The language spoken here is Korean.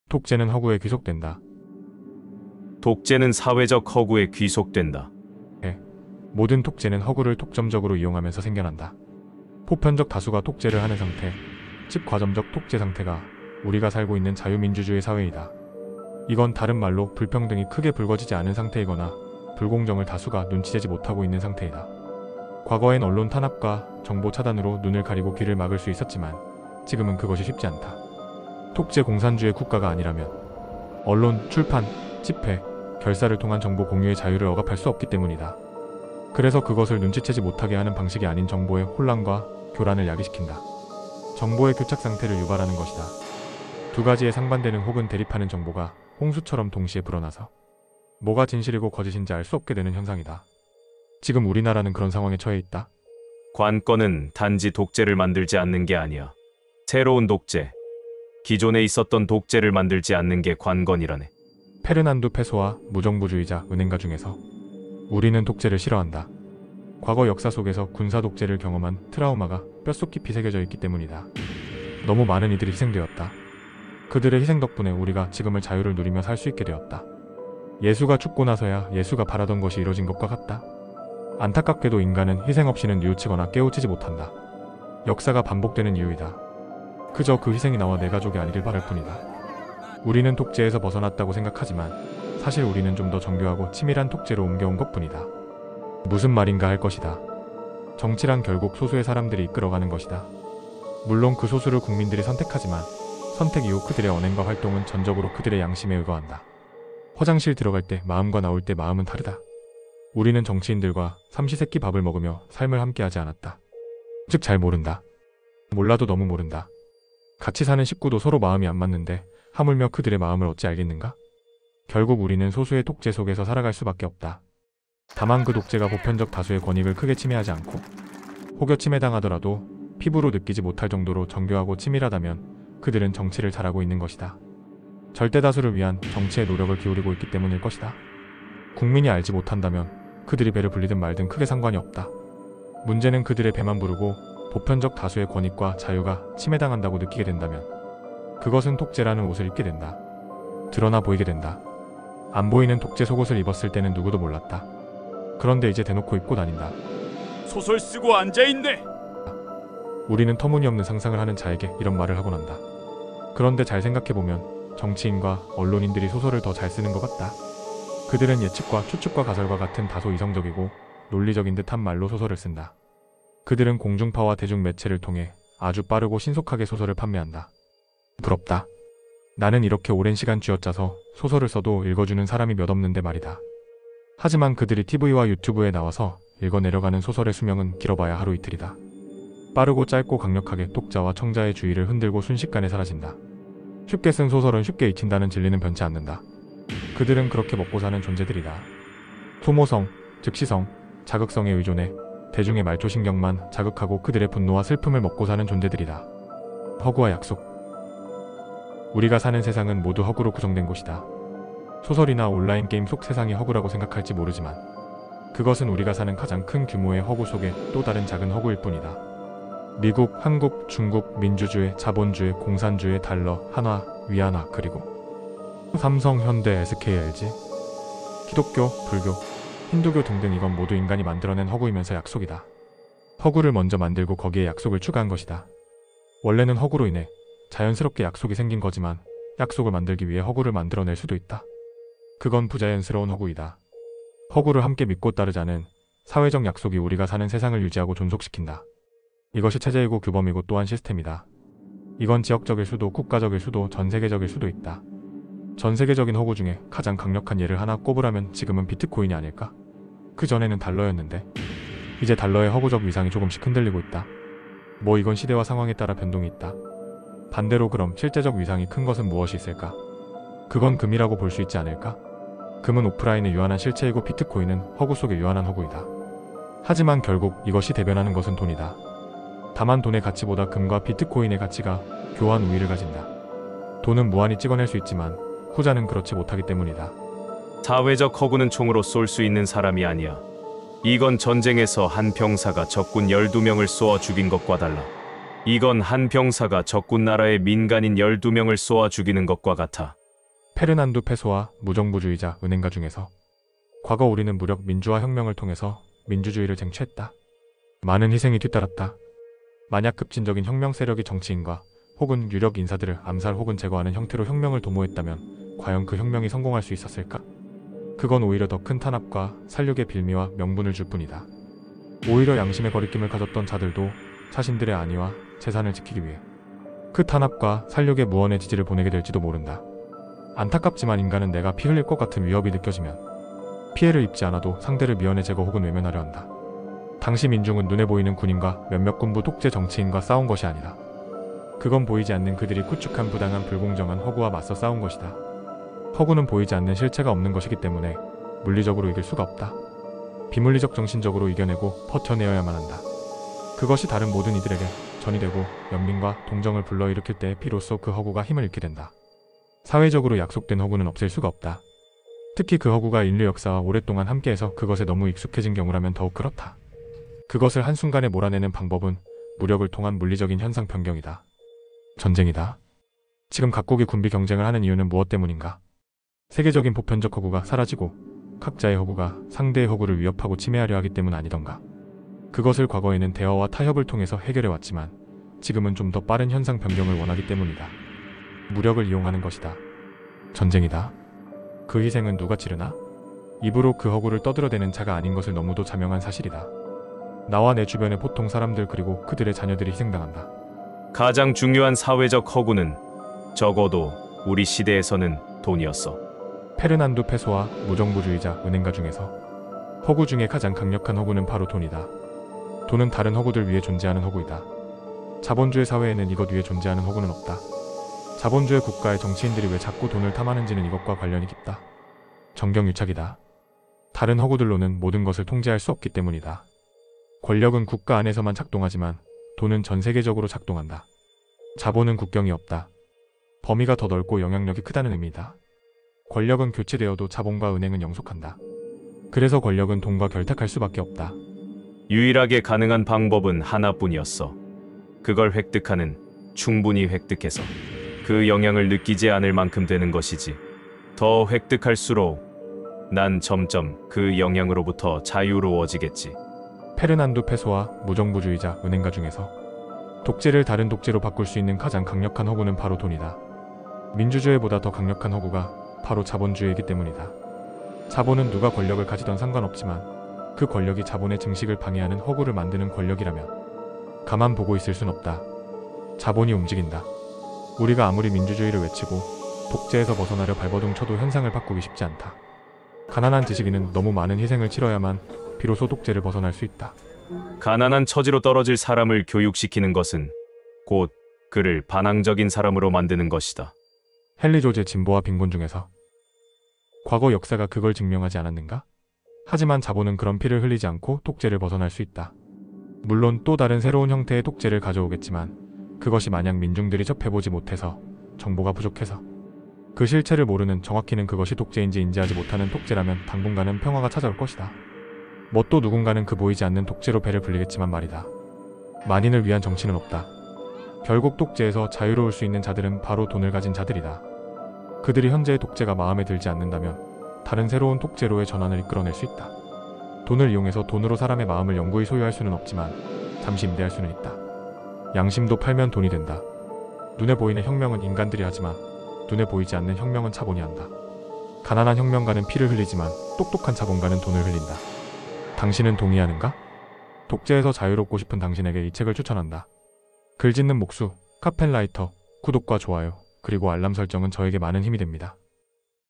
독재는 허구에 귀속된다. 독재는 사회적 허구에 귀속된다. 모든 독재는 허구를 독점적으로 이용하면서 생겨난다. 보편적 다수가 독재를 하는 상태, 즉 과점적 독재 상태가 우리가 살고 있는 자유민주주의 사회이다. 이건 다른 말로 불평등이 크게 불거지지 않은 상태이거나 불공정을 다수가 눈치채지 못하고 있는 상태이다. 과거엔 언론 탄압과 정보 차단으로 눈을 가리고 귀를 막을 수 있었지만 지금은 그것이 쉽지 않다. 독재 공산주의 국가가 아니라면 언론, 출판, 집회, 결사를 통한 정보 공유의 자유를 억압할 수 없기 때문이다. 그래서 그것을 눈치채지 못하게 하는 방식이 아닌 정보의 혼란과 교란을 야기시킨다. 정보의 교착 상태를 유발하는 것이다. 두 가지에 상반되는 혹은 대립하는 정보가 홍수처럼 동시에 불어나서 뭐가 진실이고 거짓인지 알 수 없게 되는 현상이다. 지금 우리나라는 그런 상황에 처해 있다. 관건은 단지 독재를 만들지 않는 게 아니야. 새로운 독재, 기존에 있었던 독재를 만들지 않는 게 관건이라네. 페르난도 페소와 무정부주의자 은행가 중에서 우리는 독재를 싫어한다. 과거 역사 속에서 군사 독재를 경험한 트라우마가 뼛속 깊이 새겨져 있기 때문이다. 너무 많은 이들이 희생되었다. 그들의 희생 덕분에 우리가 지금의 자유를 누리며 살 수 있게 되었다. 예수가 죽고 나서야 예수가 바라던 것이 이루어진 것과 같다. 안타깝게도 인간은 희생 없이는 뉘우치거나 깨우치지 못한다. 역사가 반복되는 이유이다. 그저 그 희생이 나와 내 가족이 아니길 바랄 뿐이다. 우리는 독재에서 벗어났다고 생각하지만 사실 우리는 좀 더 정교하고 치밀한 독재로 옮겨온 것뿐이다. 무슨 말인가 할 것이다. 정치란 결국 소수의 사람들이 이끌어가는 것이다. 물론 그 소수를 국민들이 선택하지만 선택 이후 그들의 언행과 활동은 전적으로 그들의 양심에 의거한다. 화장실 들어갈 때 마음과 나올 때 마음은 다르다. 우리는 정치인들과 삼시세끼 밥을 먹으며 삶을 함께하지 않았다. 즉 잘 모른다. 몰라도 너무 모른다. 같이 사는 식구도 서로 마음이 안 맞는데 하물며 그들의 마음을 어찌 알겠는가? 결국 우리는 소수의 독재 속에서 살아갈 수밖에 없다. 다만 그 독재가 보편적 다수의 권익을 크게 침해하지 않고 혹여 침해당하더라도 피부로 느끼지 못할 정도로 정교하고 치밀하다면 그들은 정치를 잘하고 있는 것이다. 절대 다수를 위한 정치의 노력을 기울이고 있기 때문일 것이다. 국민이 알지 못한다면 그들이 배를 불리든 말든 크게 상관이 없다. 문제는 그들의 배만 부르고 보편적 다수의 권익과 자유가 침해당한다고 느끼게 된다면 그것은 독재라는 옷을 입게 된다. 드러나 보이게 된다. 안 보이는 독재 속옷을 입었을 때는 누구도 몰랐다. 그런데 이제 대놓고 입고 다닌다. 소설 쓰고 앉아있네. 우리는 터무니없는 상상을 하는 자에게 이런 말을 하곤 한다. 그런데 잘 생각해보면 정치인과 언론인들이 소설을 더 잘 쓰는 것 같다. 그들은 예측과 추측과 가설과 같은 다소 이성적이고 논리적인 듯한 말로 소설을 쓴다. 그들은 공중파와 대중매체를 통해 아주 빠르고 신속하게 소설을 판매한다. 부럽다. 나는 이렇게 오랜 시간 쥐어짜서 소설을 써도 읽어주는 사람이 몇 없는데 말이다. 하지만 그들이 TV와 유튜브에 나와서 읽어내려가는 소설의 수명은 길어봐야 하루 이틀이다. 빠르고 짧고 강력하게 독자와 청자의 주의를 흔들고 순식간에 사라진다. 쉽게 쓴 소설은 쉽게 잊힌다는 진리는 변치 않는다. 그들은 그렇게 먹고 사는 존재들이다. 소모성, 즉시성, 자극성에 의존해 대중의 말초신경만 자극하고 그들의 분노와 슬픔을 먹고 사는 존재들이다. 허구와 약속. 우리가 사는 세상은 모두 허구로 구성된 곳이다. 소설이나 온라인 게임 속 세상이 허구라고 생각할지 모르지만 그것은 우리가 사는 가장 큰 규모의 허구 속의 또 다른 작은 허구일 뿐이다. 미국, 한국, 중국, 민주주의, 자본주의, 공산주의, 달러, 한화, 위안화, 그리고 삼성, 현대, SK, LG, 기독교, 불교, 힌두교 등등 이건 모두 인간이 만들어낸 허구이면서 약속이다. 허구를 먼저 만들고 거기에 약속을 추가한 것이다. 원래는 허구로 인해 자연스럽게 약속이 생긴 거지만 약속을 만들기 위해 허구를 만들어낼 수도 있다. 그건 부자연스러운 허구이다. 허구를 함께 믿고 따르자는 사회적 약속이 우리가 사는 세상을 유지하고 존속시킨다. 이것이 체제이고 규범이고 또한 시스템이다. 이건 지역적일 수도 국가적일 수도 전 세계적일 수도 있다. 전 세계적인 허구 중에 가장 강력한 예를 하나 꼽으라면 지금은 비트코인이 아닐까? 그 전에는 달러였는데 이제 달러의 허구적 위상이 조금씩 흔들리고 있다. 뭐 이건 시대와 상황에 따라 변동이 있다. 반대로 그럼 실제적 위상이 큰 것은 무엇이 있을까? 그건 금이라고 볼 수 있지 않을까? 금은 오프라인의 유한한 실체이고 비트코인은 허구 속의 유한한 허구이다. 하지만 결국 이것이 대변하는 것은 돈이다. 다만 돈의 가치보다 금과 비트코인의 가치가 교환 우위를 가진다. 돈은 무한히 찍어낼 수 있지만 후자는 그렇지 못하기 때문이다. 사회적 허구는 총으로 쏠 수 있는 사람이 아니야. 이건 전쟁에서 한 병사가 적군 12명을 쏘아 죽인 것과 달라. 이건 한 병사가 적군 나라의 민간인 12명을 쏘아 죽이는 것과 같아. 페르난두 페소와 무정부주의자 은행가 중에서 과거 우리는 무력 민주화 혁명을 통해서 민주주의를 쟁취했다. 많은 희생이 뒤따랐다. 만약 급진적인 혁명 세력이 정치인과 혹은 유력 인사들을 암살 혹은 제거하는 형태로 혁명을 도모했다면 과연 그 혁명이 성공할 수 있었을까? 그건 오히려 더 큰 탄압과 살육의 빌미와 명분을 줄 뿐이다. 오히려 양심의 거리낌을 가졌던 자들도 자신들의 안위와 재산을 지키기 위해 그 탄압과 살육의 무언의 지지를 보내게 될지도 모른다. 안타깝지만 인간은 내가 피 흘릴 것 같은 위협이 느껴지면 피해를 입지 않아도 상대를 미연에 제거 혹은 외면하려 한다. 당시 민중은 눈에 보이는 군인과 몇몇 군부 독재 정치인과 싸운 것이 아니다. 그건 보이지 않는 그들이 구축한 부당한 불공정한 허구와 맞서 싸운 것이다. 허구는 보이지 않는 실체가 없는 것이기 때문에 물리적으로 이길 수가 없다. 비물리적 정신적으로 이겨내고 버텨내어야만 한다. 그것이 다른 모든 이들에게 전이 되고 연민과 동정을 불러일으킬 때에 비로소 그 허구가 힘을 잃게 된다. 사회적으로 약속된 허구는 없앨 수가 없다. 특히 그 허구가 인류 역사와 오랫동안 함께해서 그것에 너무 익숙해진 경우라면 더욱 그렇다. 그것을 한순간에 몰아내는 방법은 무력을 통한 물리적인 현상 변경이다. 전쟁이다. 지금 각국이 군비 경쟁을 하는 이유는 무엇 때문인가? 세계적인 보편적 허구가 사라지고 각자의 허구가 상대의 허구를 위협하고 침해하려 하기 때문 아니던가? 그것을 과거에는 대화와 타협을 통해서 해결해 왔지만 지금은 좀 더 빠른 현상 변경을 원하기 때문이다. 무력을 이용하는 것이다. 전쟁이다. 그 희생은 누가 치르나? 입으로 그 허구를 떠들어대는 자가 아닌 것을 너무도 자명한 사실이다. 나와 내 주변의 보통 사람들 그리고 그들의 자녀들이 희생당한다. 가장 중요한 사회적 허구는 적어도 우리 시대에서는 돈이었어. 페르난두 페소와 무정부주의자 은행가 중에서 허구 중에 가장 강력한 허구는 바로 돈이다. 돈은 다른 허구들 위에 존재하는 허구이다. 자본주의 사회에는 이것 위에 존재하는 허구는 없다. 자본주의 국가의 정치인들이 왜 자꾸 돈을 탐하는지는 이것과 관련이 깊다. 정경유착이다. 다른 허구들로는 모든 것을 통제할 수 없기 때문이다. 권력은 국가 안에서만 작동하지만 돈은 전 세계적으로 작동한다. 자본은 국경이 없다. 범위가 더 넓고 영향력이 크다는 의미다. 권력은 교체되어도 자본과 은행은 영속한다. 그래서 권력은 돈과 결탁할 수밖에 없다. 유일하게 가능한 방법은 하나뿐이었어. 그걸 획득하는, 충분히 획득해서 그 영향을 느끼지 않을 만큼 되는 것이지. 더 획득할수록 난 점점 그 영향으로부터 자유로워지겠지. 페르난두 페소와 무정부주의자 은행가 중에서 독재를 다른 독재로 바꿀 수 있는 가장 강력한 허구는 바로 돈이다. 민주주의보다 더 강력한 허구가 바로 자본주의이기 때문이다. 자본은 누가 권력을 가지던 상관없지만 그 권력이 자본의 증식을 방해하는 허구를 만드는 권력이라면 가만 보고 있을 순 없다. 자본이 움직인다. 우리가 아무리 민주주의를 외치고 독재에서 벗어나려 발버둥 쳐도 현상을 바꾸기 쉽지 않다. 가난한 지식인은 너무 많은 희생을 치러야만 비로소 독재를 벗어날 수 있다. 가난한 처지로 떨어질 사람을 교육시키는 것은 곧 그를 반항적인 사람으로 만드는 것이다. 헨리 조제 진보와 빈곤 중에서 과거 역사가 그걸 증명하지 않았는가? 하지만 자본은 그런 피를 흘리지 않고 독재를 벗어날 수 있다. 물론 또 다른 새로운 형태의 독재를 가져오겠지만 그것이 만약 민중들이 접해보지 못해서 정보가 부족해서 그 실체를 모르는 정확히는 그것이 독재인지 인지하지 못하는 독재라면 당분간은 평화가 찾아올 것이다. 뭐 또 누군가는 그 보이지 않는 독재로 배를 불리겠지만 말이다. 만인을 위한 정치는 없다. 결국 독재에서 자유로울 수 있는 자들은 바로 돈을 가진 자들이다. 그들이 현재의 독재가 마음에 들지 않는다면 다른 새로운 독재로의 전환을 이끌어낼 수 있다. 돈을 이용해서 돈으로 사람의 마음을 영구히 소유할 수는 없지만 잠시 임대할 수는 있다. 양심도 팔면 돈이 된다. 눈에 보이는 혁명은 인간들이 하지만 눈에 보이지 않는 혁명은 자본이 한다. 가난한 혁명가는 피를 흘리지만 똑똑한 자본가는 돈을 흘린다. 당신은 동의하는가? 독재에서 자유롭고 싶은 당신에게 이 책을 추천한다. 글 짓는 목수, 카펜라이터, 구독과 좋아요, 그리고 알람 설정은 저에게 많은 힘이 됩니다.